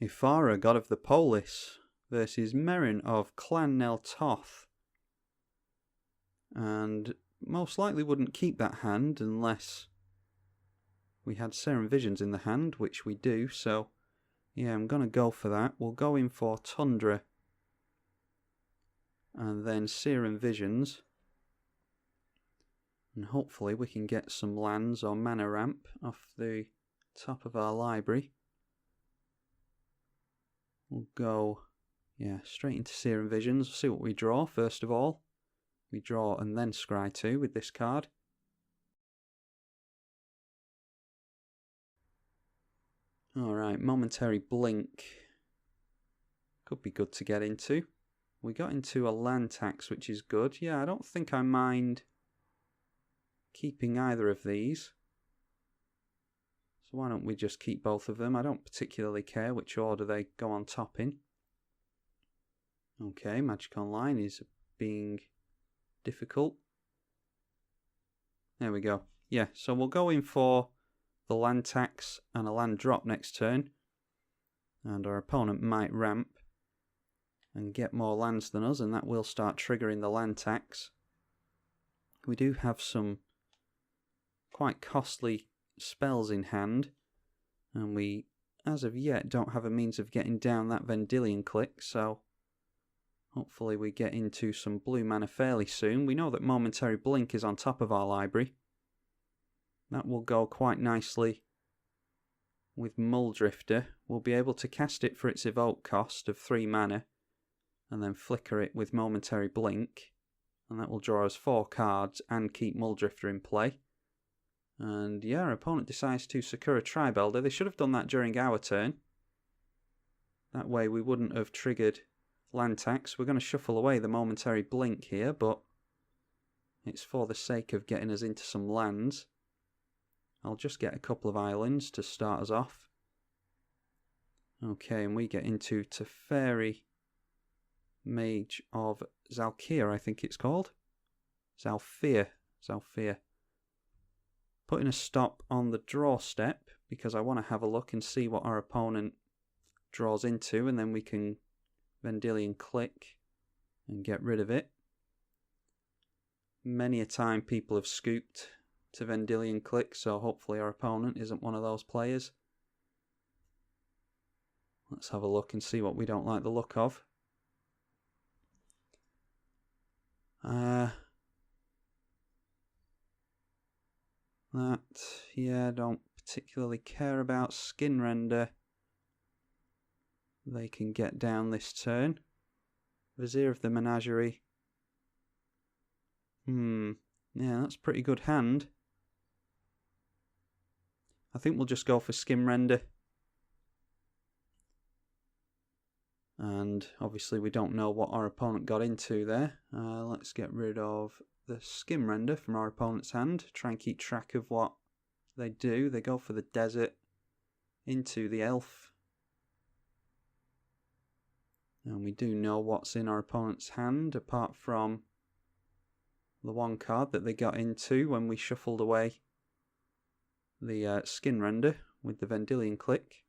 Ephara, god of the Polis, versus Meren of Clan Toth. And most likely wouldn't keep that hand unless we had Serum Visions in the hand, which we do, so yeah, I'm going to go for that. We'll go in for Tundra and then Serum Visions. And hopefully we can get some lands or mana ramp off the top of our library. We'll go, yeah, straight into Serum Visions. We'll see what we draw first of all. We draw and then scry 2 with this card. Alright, Momentary Blink. Could be good to get into. We got into a land tax, which is good. Yeah, I don't think I mind keeping either of these. So why don't we just keep both of them? I don't particularly care which order they go on top in. Okay, Magic Online is being difficult. There we go. Yeah, so we'll go in for the land tax and a land drop next turn. And our opponent might ramp and get more lands than us, and that will start triggering the land tax. We do have some quite costly spells in hand, and we, as of yet, don't have a means of getting down that Vendilion Click, so hopefully we get into some blue mana fairly soon. We know that Momentary Blink is on top of our library. That will go quite nicely with Muldrifter. We'll be able to cast it for its evoke cost of 3 mana, and then flicker it with Momentary Blink, and that will draw us 4 cards and keep Muldrifter in play. And yeah, our opponent decides to Sakura Tribelder. They should have done that during our turn. That way we wouldn't have triggered land tax. We're going to shuffle away the Momentary Blink here, but it's for the sake of getting us into some lands. I'll just get a couple of islands to start us off. Okay, and we get into Teferi Mage of Zalkia, I think it's called. Zalfir. Putting a stop on the draw step because I want to have a look and see what our opponent draws into, and then we can Vendilion Click and get rid of it. Many a time people have scooped to Vendilion Click, so hopefully our opponent isn't one of those players. Let's have a look and see what we don't like the look of. Yeah, don't particularly care about Skin Render. They can get down this turn. Vizier of the Menagerie. Yeah, that's a pretty good hand. I think we'll just go for Skin Render. And obviously we don't know what our opponent got into there. Let's get rid of the Skin Render from our opponent's hand. Try and keep track of what they do. They go for the desert into the elf. And we do know what's in our opponent's hand, apart from the one card that they got into when we shuffled away the Skin Render with the Vendilion Click.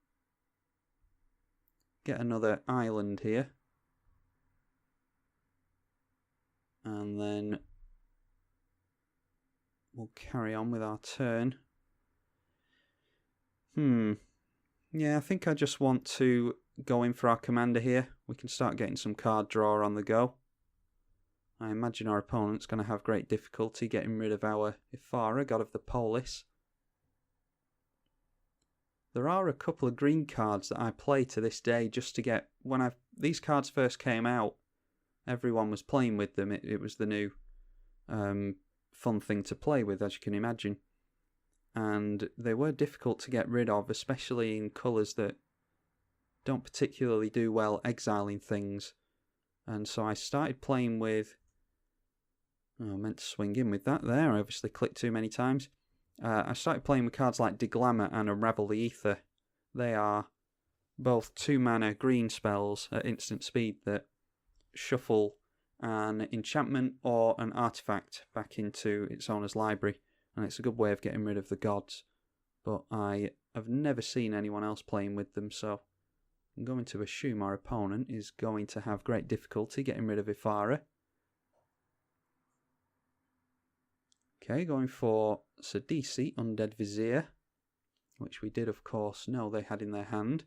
Get another island here. And then we'll carry on with our turn. Yeah, I think I just want to go in for our commander here. We can start getting some card draw on the go. I imagine our opponent's going to have great difficulty getting rid of our Ephara, god of the Polis. There are a couple of green cards that I play to this day just to get... When these cards first came out, everyone was playing with them. It was the new fun thing to play with, as you can imagine. And they were difficult to get rid of, especially in colours that don't particularly do well exiling things. And so I started playing with... Oh, I meant to swing in with that there. I obviously clicked too many times. I started playing with cards like Deglammer and Unravel the Ether. They are both 2 mana green spells at instant speed that shuffle an enchantment or an artifact back into its owner's library. And it's a good way of getting rid of the gods. But I have never seen anyone else playing with them, so I'm going to assume our opponent is going to have great difficulty getting rid of Ephara. Okay, going for Sidisi, Undead Vizier, which we did of course know they had in their hand.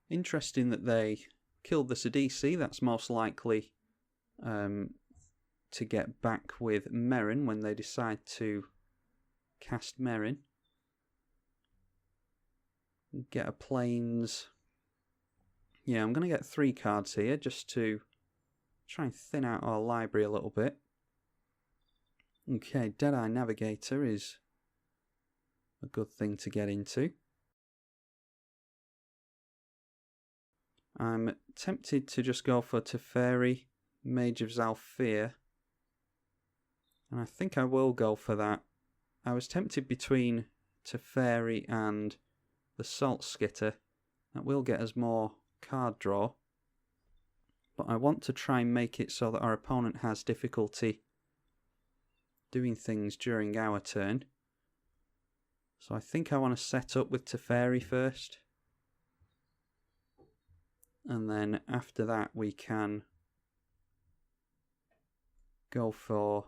Interesting that they killed the Sidisi. That's most likely to get back with Meren when they decide to cast Meren. Get a plains. Yeah, I'm going to get 3 cards here just to try and thin out our library a little bit. Okay, Deadeye Navigator is a good thing to get into. I'm tempted to just go for Teferi, Mage of Zalfir, and I think I will go for that. I was tempted between Teferi and the Salt Skitter. That will get us more card draw, but I want to try and make it so that our opponent has difficulty doing things during our turn. So I think I want to set up with Teferi first, and then after that we can go for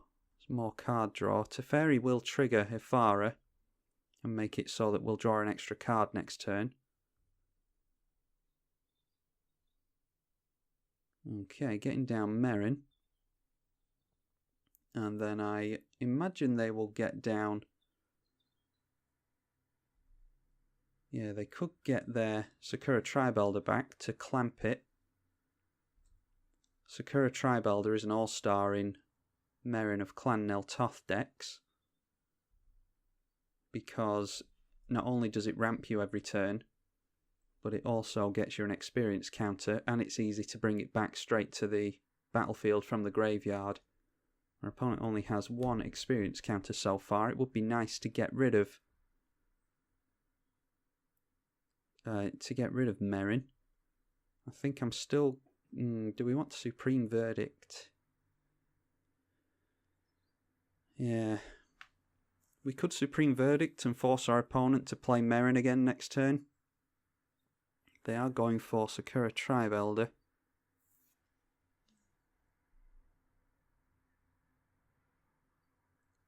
some more card draw. Teferi will trigger Ephara and make it so that we'll draw an extra card next turn. Okay, getting down Meren. And then I imagine they will get down... Yeah, they could get their Sakura Tribe Elder back to clamp it. Sakura Tribe Elder is an all-star in Meren of Clan Nel Toth decks, because not only does it ramp you every turn, but it also gets you an experience counter, and it's easy to bring it back straight to the battlefield from the graveyard. Our opponent only has 1 experience counter so far. It would be nice to get rid of Meren. I think I'm still... do we want Supreme Verdict? Yeah. We could Supreme Verdict and force our opponent to play Meren again next turn. They are going for Sakura Tribe Elder.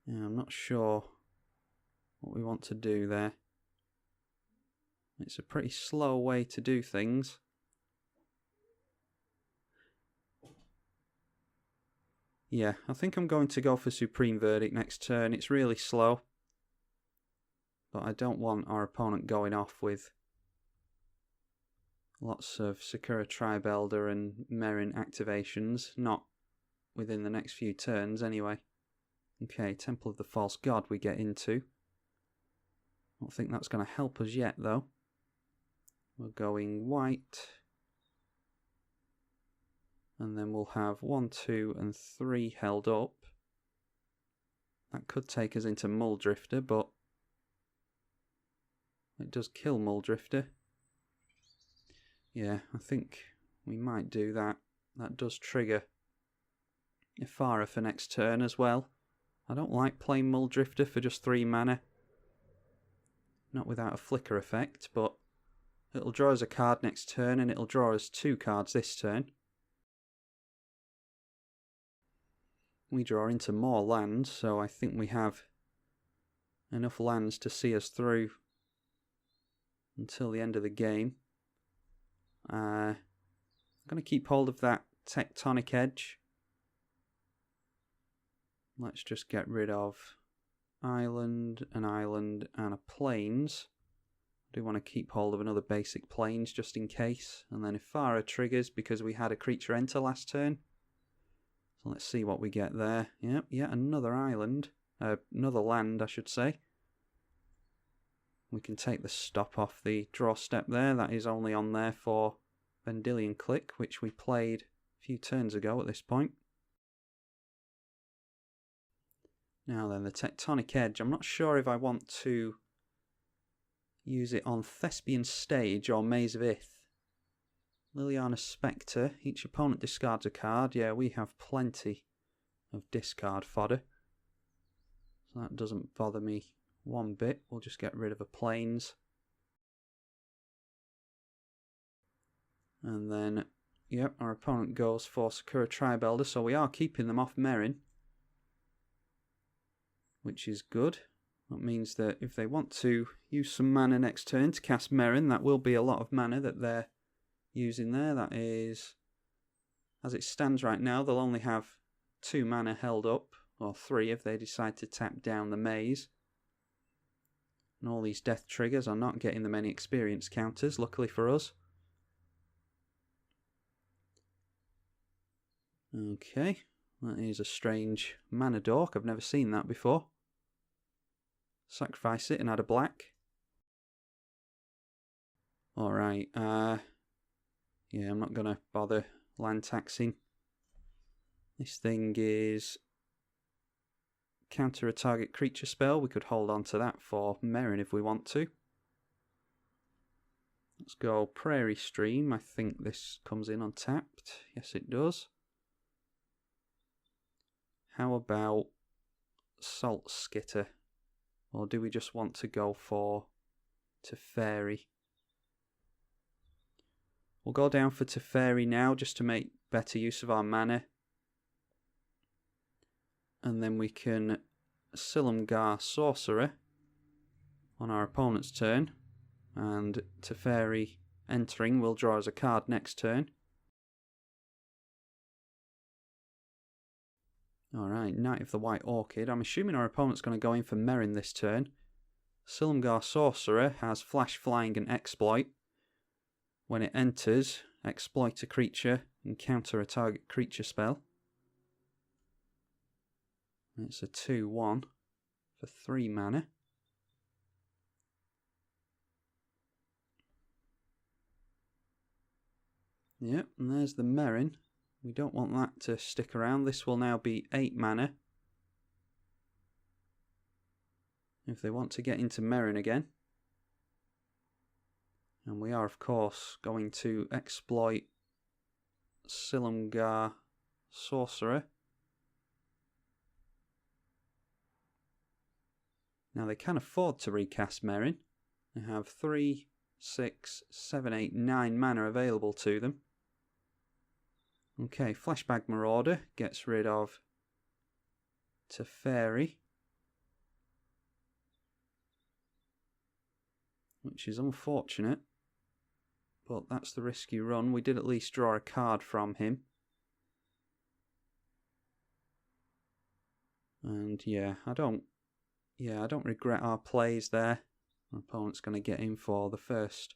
Yeah, I'm not sure what we want to do there. It's a pretty slow way to do things. Yeah, I think I'm going to go for Supreme Verdict next turn. It's really slow, but I don't want our opponent going off with lots of Sakura Tribe Elder and Meren activations, not within the next few turns anyway. Okay, Temple of the False God we get into. I don't think that's going to help us yet though. We're going white. And then we'll have 1, 2 and 3 held up. That could take us into Muldrifter, but it does kill Muldrifter. Yeah, I think we might do that. That does trigger Ephara for next turn as well. I don't like playing Muldrifter for just 3 mana. Not without a flicker effect, but it'll draw us a card next turn and it'll draw us 2 cards this turn. We draw into more lands, so I think we have enough lands to see us through until the end of the game. I'm going to keep hold of that Tectonic Edge. Let's just get rid of island, and a plains. I do want to keep hold of another basic plains just in case. And then Ephara triggers because we had a creature enter last turn. So let's see what we get there. Yep, yet another island. Another land, I should say. We can take the stop off the draw step there. That is only on there for Vendilion Click, which we played a few turns ago at this point. Now then, the Tectonic Edge. I'm not sure if I want to use it on Thespian Stage or Maze of Ith. Liliana Spectre. Each opponent discards a card. Yeah, we have plenty of discard fodder, so that doesn't bother me one bit. We'll just get rid of a plains. And then, yep, our opponent goes for Sakura Tribe Elder, so we are keeping them off Meren, which is good. That means that if they want to use some mana next turn to cast Meren, that will be a lot of mana that they're using there. That is, as it stands right now, they'll only have 2 mana held up, or 3 if they decide to tap down the maze. And all these death triggers are not getting them any experience counters, luckily for us. Okay, that is a strange mana dork. I've never seen that before. Sacrifice it and add a black. Alright, yeah, I'm not going to bother land taxing. This thing is counter a target creature spell. We could hold on to that for Meren if we want to. Let's go Prairie Stream. I think this comes in untapped. Yes, it does. How about Salt Skitter? Or do we just want to go for Teferi? We'll go down for Teferi now just to make better use of our mana. And then we can Silumgar Sorcerer on our opponent's turn. And Teferi entering will draw us a card next turn. Alright, Knight of the White Orchid. I'm assuming our opponent's going to go in for Meren this turn. Silumgar Sorcerer has Flash, Flying and Exploit. When it enters, exploit a creature and counter a target creature spell. It's a 2-1 for 3 mana. Yep, and there's the Meren. We don't want that to stick around. This will now be 8 mana. If they want to get into Meren again. And we are, of course, going to exploit Silumgar Sorcerer. Now they can afford to recast Meren. They have 3, 6, 7, 8, 9 mana available to them. Okay, Flashback Marauder gets rid of Teferi, which is unfortunate, but that's the risk you run. We did at least draw a card from him. And yeah, I don't regret our plays there. My opponent's going to get in for the first.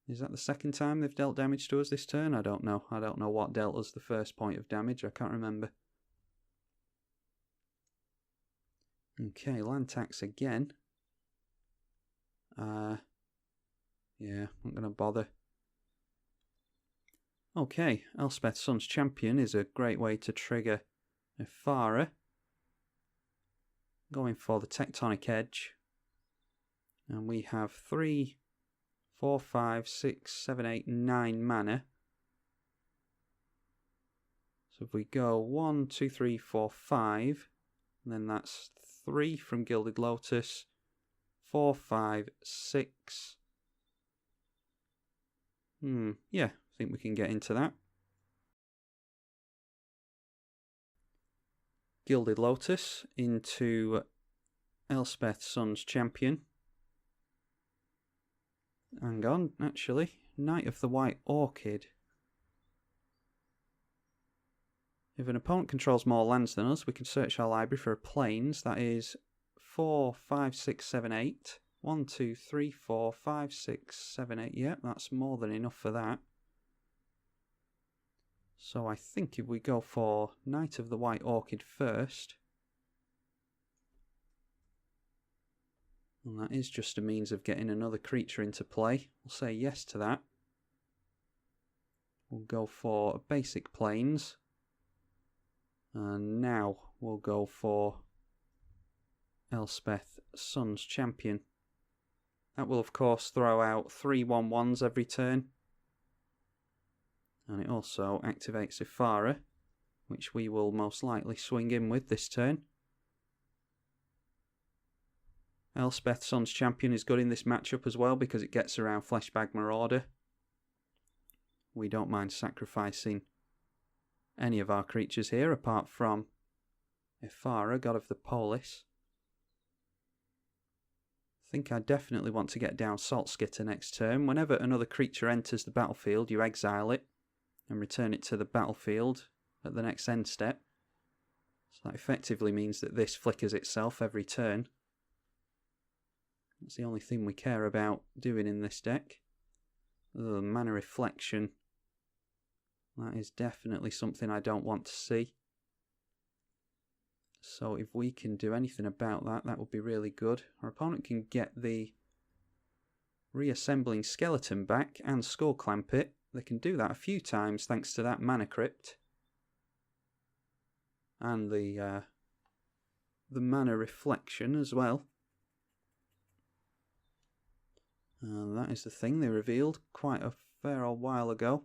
Is that the second time they've dealt damage to us this turn? I don't know. I don't know what dealt us the first point of damage. I can't remember. Okay, land tax again. Yeah, I'm not going to bother. Okay, Elspeth Sun's Champion is a great way to trigger Ephara. Going for the Tectonic Edge. And we have 3, 4, 5, 6, 7, 8, 9 mana. So if we go 1, 2, 3, 4, 5, then that's 3 from Gilded Lotus, 4, 5, 6. Yeah, I think we can get into that. Gilded Lotus into Elspeth Sun's Champion. Hang on, actually. Knight of the White Orchid. If an opponent controls more lands than us, we can search our library for a plains. That is 4, 5, 6, 7, 8. 1, 2, 3, 4, 5, 6, 7, 8. Yep, that's more than enough for that. So I think if we go for Knight of the White Orchid first, and that is just a means of getting another creature into play, we'll say yes to that. We'll go for a basic plains, and now we'll go for Elspeth Sun's Champion. That will of course throw out 3 1/1s every turn. And it also activates Ephara, which we will most likely swing in with this turn. Elspeth Sun's Champion is good in this matchup as well because it gets around Fleshbag Marauder. We don't mind sacrificing any of our creatures here apart from Ephara, god of the Polis. I think I definitely want to get down Salt Skitter next turn. Whenever another creature enters the battlefield, you exile it and return it to the battlefield at the next end step. So that effectively means that this flickers itself every turn. That's the only thing we care about doing in this deck. Mana Reflection. That is definitely something I don't want to see. So if we can do anything about that, that would be really good. Our opponent can get the Reassembling Skeleton back and Skull Clamp it. They can do that a few times thanks to that Mana Crypt. And the Mana Reflection as well. And that is the thing they revealed quite a fair old while ago.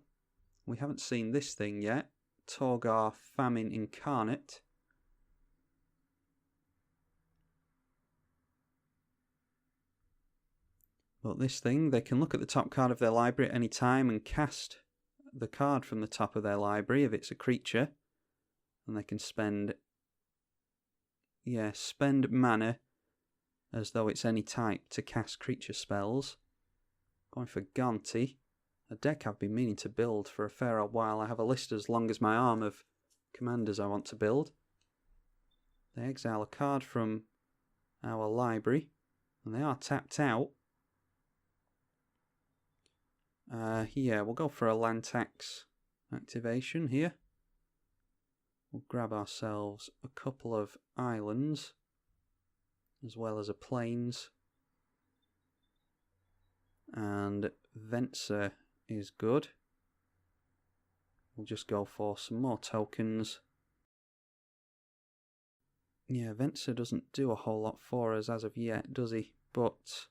We haven't seen this thing yet. Torgar Famine Incarnate. But this thing, they can look at the top card of their library at any time and cast the card from the top of their library if it's a creature. And they can spend mana as though it's any type to cast creature spells. Going for Gonti, a deck I've been meaning to build for a fair old while. I have a list as long as my arm of commanders I want to build. They exile a card from our library, and they are tapped out. Yeah, we'll go for a land tax activation here. We'll grab ourselves a couple of islands, as well as a plains. And Venser is good. We'll just go for some more tokens. Yeah, Venser doesn't do a whole lot for us as of yet, does he? But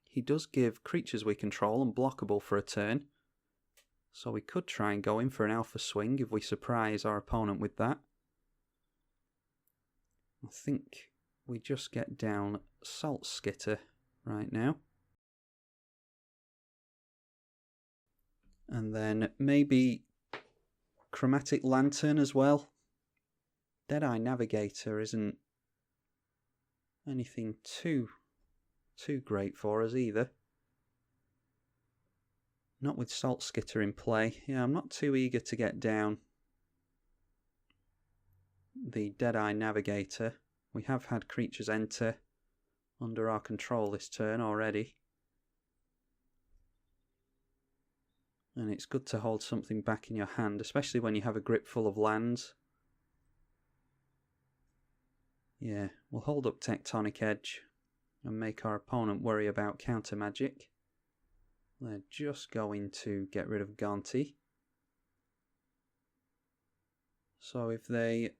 he does give creatures we control unblockable for a turn. So we could try and go in for an alpha swing if we surprise our opponent with that. I think we just get down Salt Skitter right now. And then maybe Chromatic Lantern as well. Dead-Eye Navigator isn't anything too great for us either. Not with Salt Skitter in play. Yeah, I'm not too eager to get down the Dead-Eye Navigator. We have had creatures enter under our control this turn already. And it's good to hold something back in your hand, especially when you have a grip full of lands. Yeah, we'll hold up Tectonic Edge and make our opponent worry about counter magic. They're just going to get rid of Gonti. So if they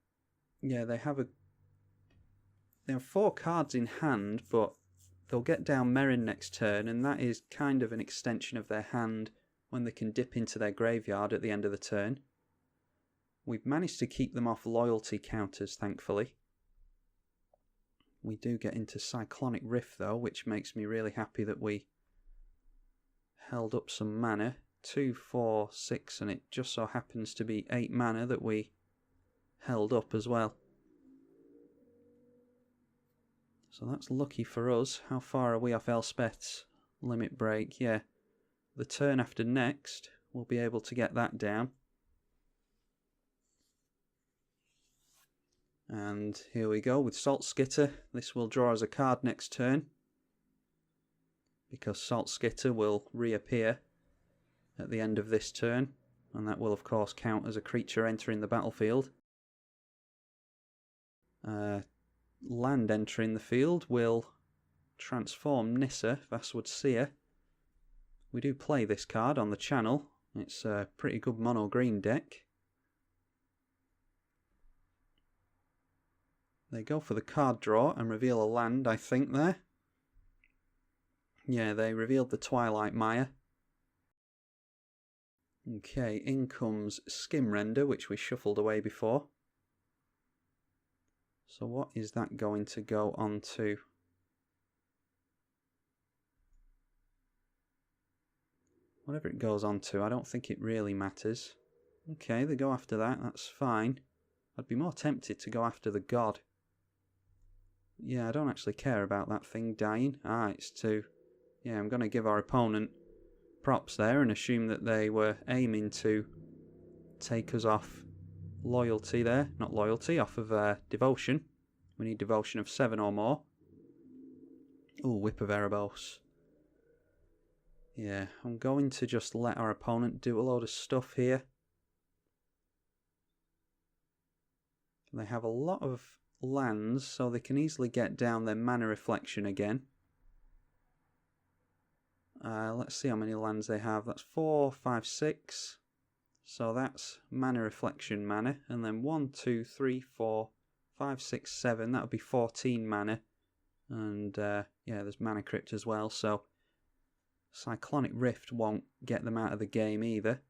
have 4 cards in hand, but they'll get down Meren next turn, and that is kind of an extension of their hand when they can dip into their graveyard at the end of the turn. We've managed to keep them off loyalty counters, thankfully. We do get into Cyclonic Rift though, which makes me really happy that we held up some mana. 2, 4, 6, and it just so happens to be 8 mana that we held up as well. So that's lucky for us. How far are we off Elspeth's limit break? Yeah, the turn after next we'll be able to get that down. And here we go with Salt Skitter. This will draw us a card next turn, because Salt Skitter will reappear at the end of this turn, and that will of course count as a creature entering the battlefield. Land entering the field will transform Nissa, Vastwood Seer. We do play this card on the channel. It's a pretty good mono green deck. They go for the card draw and reveal a land, I think, there. Yeah, they revealed the Twilight Mire. Okay, in comes Skim Render, which we shuffled away before. So what is that going to go on to? Whatever it goes on to, I don't think it really matters. Okay, they go after that, that's fine. I'd be more tempted to go after the god. Yeah, I don't actually care about that thing dying. Ah, it's 2. Yeah, I'm going to give our opponent props there and assume that they were aiming to take us off loyalty there. Not loyalty, off of devotion. We need devotion of 7 or more. Ooh, Whip of Erebos. Yeah, I'm going to just let our opponent do a load of stuff here. They have a lot of lands, so they can easily get down their mana reflection again. Let's see how many lands they have. That's 4, 5, 6. So that's mana reflection mana. And then 1, 2, 3, 4, 5, 6, 7. That would be 14 mana. And yeah, there's mana crypt as well. So Cyclonic Rift won't get them out of the game either.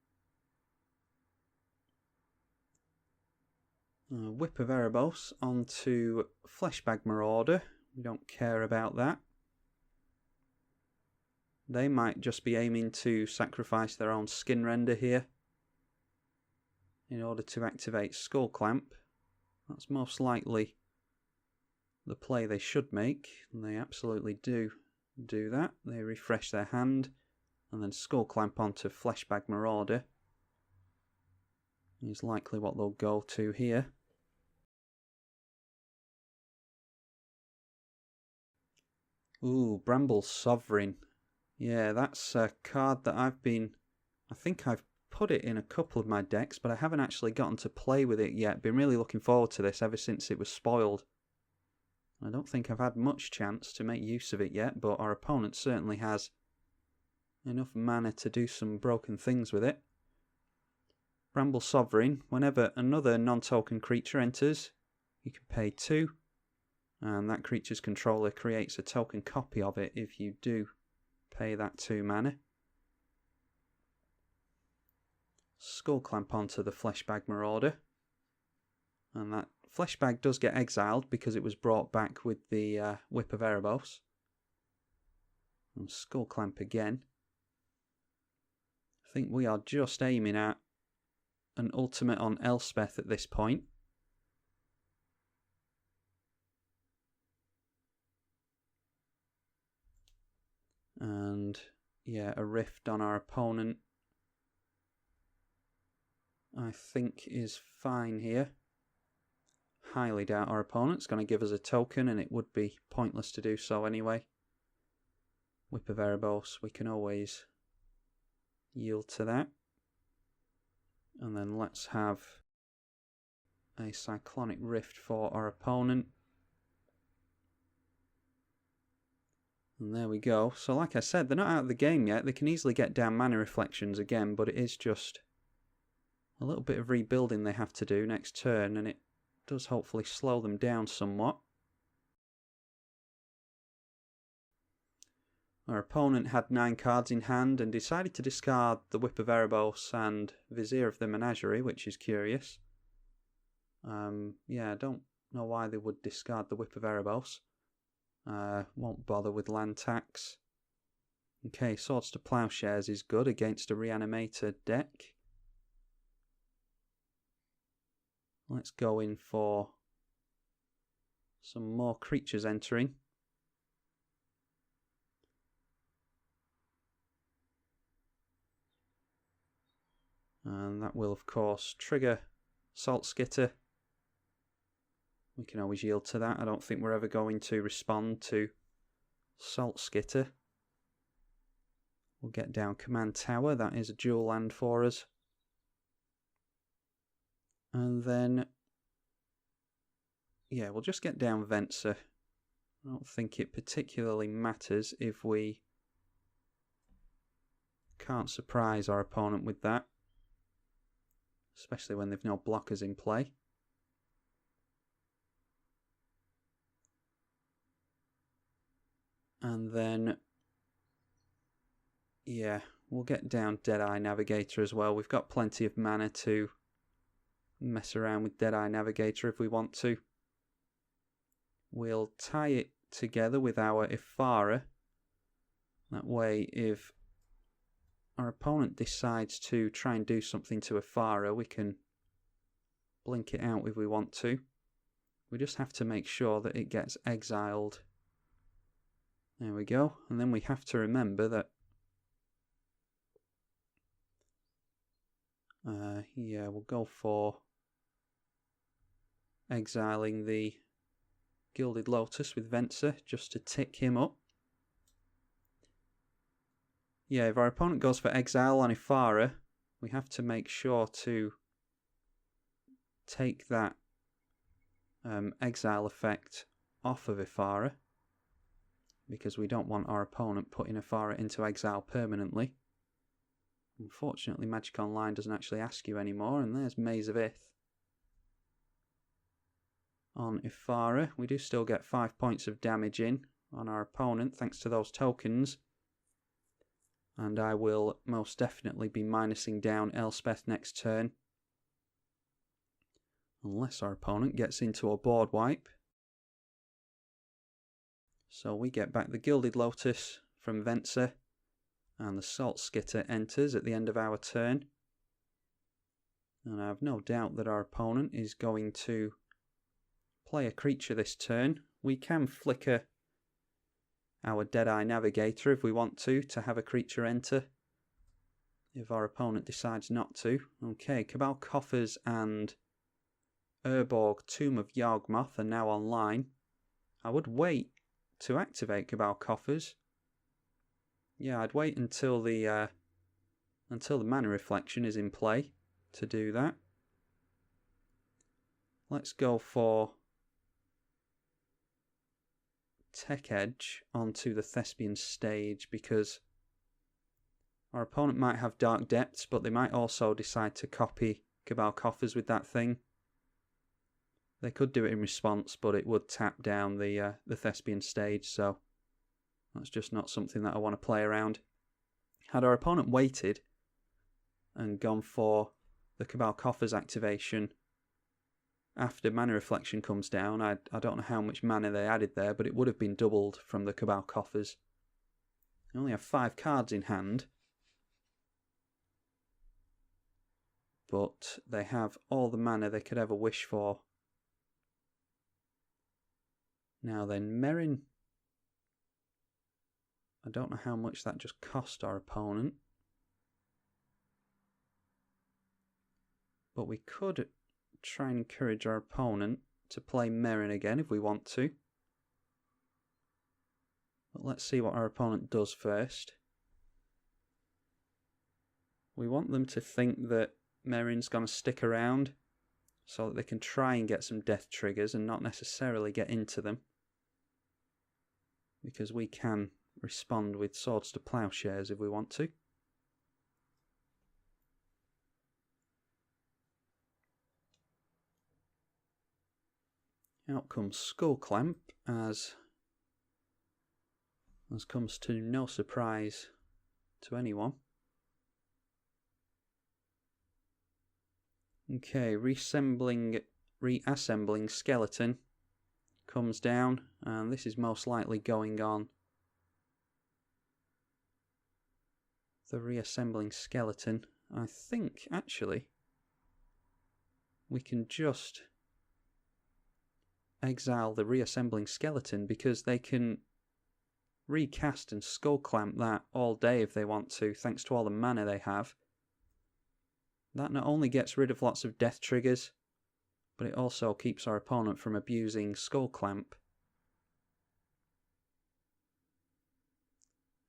Whip of Erebos onto Fleshbag Marauder. We don't care about that. They might just be aiming to sacrifice their own skin render here in order to activate Skull Clamp. That's most likely the play they should make, and they absolutely do that. They refresh their hand and then Skull Clamp onto Fleshbag Marauder is likely what they'll go to here. Ooh, Bramble Sovereign. Yeah, that's a card that I think I've put it in a couple of my decks, but I haven't actually gotten to play with it yet. Been really looking forward to this ever since it was spoiled. I don't think I've had much chance to make use of it yet, but our opponent certainly has enough mana to do some broken things with it. Bramble Sovereign, whenever another non-token creature enters, you can pay 2, and that creature's controller creates a token copy of it if you do pay that 2 mana. Skull Clamp onto the Fleshbag Marauder, and that Fleshbag does get exiled because it was brought back with the Whip of Erebos. And Skull Clamp again. I think we are just aiming at an ultimate on Elspeth at this point. And yeah, a Rift on our opponent I think is fine here. Highly doubt our opponent's going to give us a token, and it would be pointless to do so anyway. Whip of Erebos, we can always yield to that. And then let's have a Cyclonic Rift for our opponent. And there we go. So like I said, they're not out of the game yet. They can easily get down mana reflections again, but it is just a little bit of rebuilding they have to do next turn, and it does hopefully slow them down somewhat. Our opponent had 9 cards in hand and decided to discard the Whip of Erebos and Vizier of the Menagerie, which is curious. Yeah, I don't know why they would discard the Whip of Erebos. Won't bother with land tax. Okay, Swords to Plowshares is good against a Reanimator deck. Let's go in for some more creatures entering. And that will, of course, trigger Salt Skitter. We can always yield to that. I don't think we're ever going to respond to Salt Skitter. We'll get down Command Tower. That is a dual land for us. And then, yeah, we'll just get down Venser. I don't think it particularly matters if we can't surprise our opponent with that, especially when they've no blockers in play. And then, yeah, we'll get down Deadeye Navigator as well. We've got plenty of mana to mess around with Deadeye Navigator if we want to. We'll tie it together with our Ephara. That way, if our opponent decides to try and do something to Ephara, we can blink it out if we want to. We just have to make sure that it gets exiled. There we go. And then we have to remember that yeah, we'll go for exiling the Gilded Lotus with Venser just to tick him up. Yeah, if our opponent goes for exile on Ephara, we have to make sure to take that exile effect off of Ephara, because we don't want our opponent putting Ephara into exile permanently. Unfortunately, Magic Online doesn't actually ask you anymore, and there's Maze of Ith. On Ephara, we do still get 5 points of damage in on our opponent thanks to those tokens. And I will most definitely be minusing down Elspeth next turn. Unless our opponent gets into a board wipe. So we get back the Gilded Lotus from Venser. And the Salt Skitter enters at the end of our turn. And I have no doubt that our opponent is going to play a creature this turn. We can flicker our Deadeye Navigator if we want to have a creature enter, if our opponent decides not to. Okay, Cabal Coffers and Urborg Tomb of Yawgmoth are now online. I would wait to activate Cabal Coffers. Yeah, I'd wait until the Mana Reflection is in play to do that. Let's go for Tech Edge onto the Thespian stage, because our opponent might have Dark Depths, but they might also decide to copy Cabal Coffers with that thing. They could do it in response, but it would tap down the Thespian stage, so that's just not something that I want to play around. Had our opponent waited and gone for the Cabal Coffers activation after Mana Reflection comes down, I don't know how much mana they added there, but it would have been doubled from the Cabal Coffers. They only have 5 cards in hand, but they have all the mana they could ever wish for. Now then, Meren. I don't know how much that just cost our opponent, but we could try and encourage our opponent to play Meren again if we want to. But let's see what our opponent does first. We want them to think that Meren's going to stick around so that they can try and get some death triggers and not necessarily get into them, because we can respond with Swords to Plowshares if we want to. Out comes Skull Clamp, as comes to no surprise to anyone. Okay, reassembling Skeleton comes down, and this is most likely going on the Reassembling Skeleton. I think, actually, we can just exile the Reassembling Skeleton, because they can recast and Skull Clamp that all day if they want to, thanks to all the mana they have. That not only gets rid of lots of death triggers, but it also keeps our opponent from abusing Skull Clamp.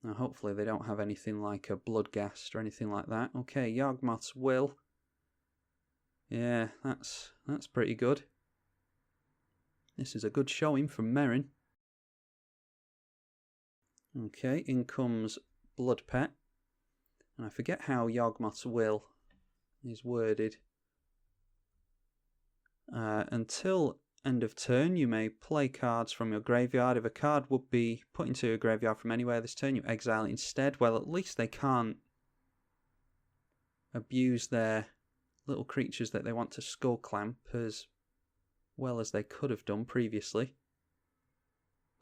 Now hopefully they don't have anything like a Bloodghast or anything like that. Okay, Yawgmoth's Will. Yeah, that's pretty good. This is a good showing from Meren. Okay, in comes Blood Pet. And I forget how Yawgmoth's Will is worded. Until end of turn, you may play cards from your graveyard. If a card would be put into your graveyard from anywhere this turn, you exile it instead. Well, at least they can't abuse their little creatures that they want to Skull Clamp as well as they could have done previously.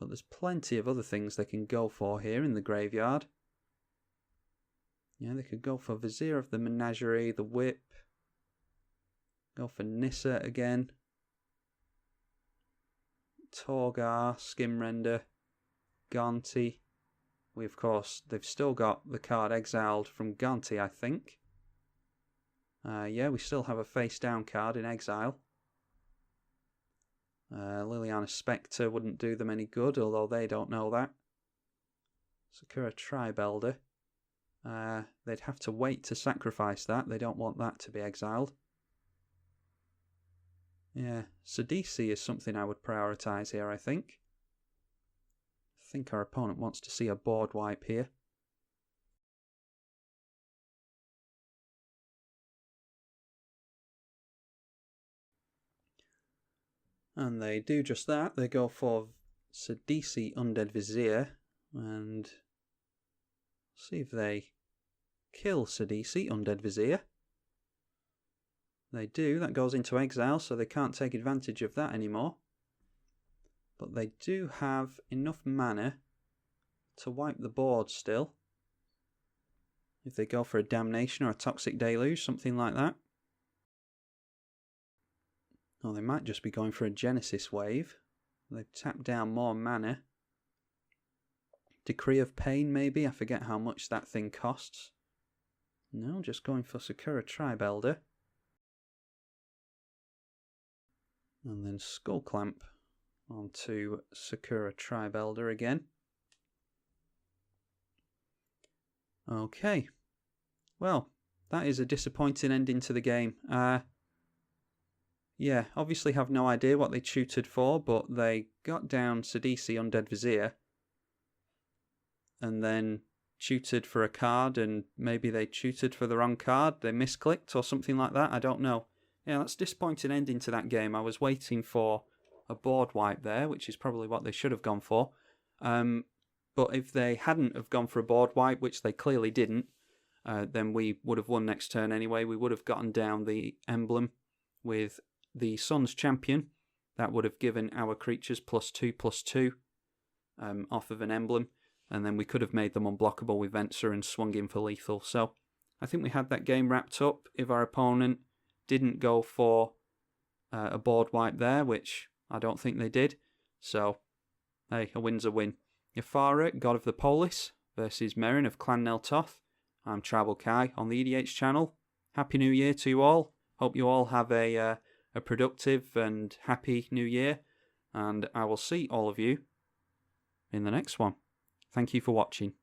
But there's plenty of other things they can go for here in the graveyard. Yeah, they could go for Vizier of the Menagerie, the Whip. Go for Nissa again. Torgar, Skimrender, Gaunty. Of course, they've still got the card exiled from Gaunty, I think. Yeah, we still have a face-down card in exile. Liliana Spectre wouldn't do them any good, although they don't know that. Sakura Tribelder. They'd have to wait to sacrifice that. They don't want that to be exiled. Yeah, Sidisi is something I would prioritise here, I think. I think our opponent wants to see a board wipe here. And they do just that. They go for Sidisi Undead Vizier and see if they kill Sidisi Undead Vizier. They do. That goes into exile, so they can't take advantage of that anymore. But they do have enough mana to wipe the board still. If they go for a Damnation or a Toxic Deluge, something like that. Or they might just be going for a Genesis Wave. They've tapped down more mana. Decree of Pain, maybe? I forget how much that thing costs. No, just going for Sakura Tribelder. And then Skull Clamp onto Sakura Tribelder again. Okay. Well, that is a disappointing ending to the game. Yeah, obviously have no idea what they tutored for, but they got down Sidisi Undead Vizier and then tutored for a card, and maybe they tutored for the wrong card, they misclicked or something like that, I don't know. Yeah, that's a disappointing ending to that game. I was waiting for a board wipe there, which is probably what they should have gone for. But if they hadn't have gone for a board wipe, which they clearly didn't, then we would have won next turn anyway. We would have gotten down the emblem with the Sun's Champion. That would have given our creatures +2/+2 off of an emblem, and then we could have made them unblockable with Venser and swung in for lethal. So I think we had that game wrapped up if our opponent didn't go for a board wipe there, which I don't think they did. So, hey, a win's a win. Ephara, God of the Polis, versus Meren of Clan Nel Toth. I'm tribalkai on the EDH channel. Happy New Year to you all. Hope you all have a productive and happy New Year. And I will see all of you in the next one. Thank you for watching.